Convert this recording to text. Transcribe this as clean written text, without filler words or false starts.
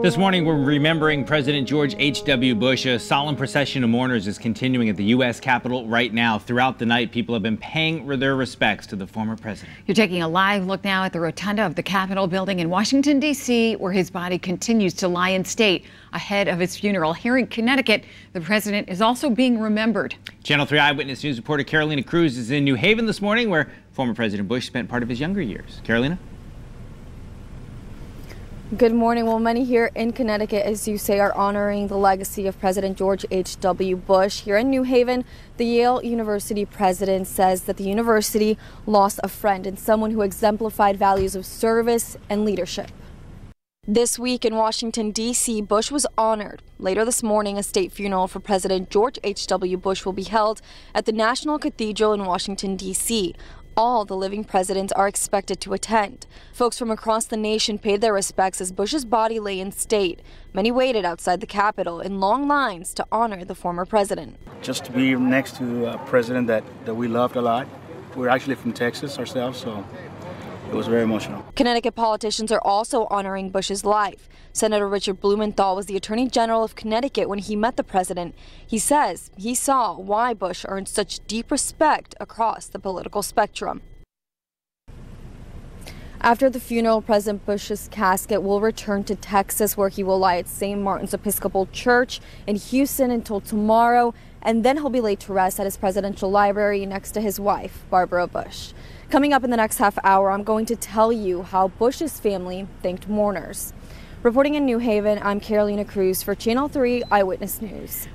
This morning, we're remembering President George H.W. Bush. A solemn procession of mourners is continuing at the U.S. Capitol right now. Throughout the night, people have been paying their respects to the former president. You're taking a live look now at the rotunda of the Capitol building in Washington, D.C., where his body continues to lie in state ahead of his funeral. Here in Connecticut, the president is also being remembered. Channel 3 Eyewitness News reporter Carolina Cruz is in New Haven this morning, where former President Bush spent part of his younger years. Carolina? Good morning. Well, many here in Connecticut, as you say, are honoring the legacy of President George H.W. Bush. Here in New Haven, the Yale University president says that the university lost a friend and someone who exemplified values of service and leadership. This week in Washington, D.C., Bush was honored. Later this morning, a state funeral for President George H.W. Bush will be held at the National Cathedral in Washington, D.C. All the living presidents are expected to attend. Folks from across the nation paid their respects as Bush's body lay in state. Many waited outside the Capitol in long lines to honor the former president. Just to be next to a president that we loved a lot. We're actually from Texas ourselves, so it was very emotional. Connecticut politicians are also honoring Bush's life. Senator Richard Blumenthal was the Attorney General of Connecticut when he met the president. He says he saw why Bush earned such deep respect across the political spectrum. After the funeral, President Bush's casket will return to Texas, where he will lie at St. Martin's Episcopal Church in Houston until tomorrow, and then he'll be laid to rest at his presidential library next to his wife, Barbara Bush. Coming up in the next half hour, I'm going to tell you how Bush's family thanked mourners. Reporting in New Haven, I'm Carolina Cruz for Channel 3 Eyewitness News.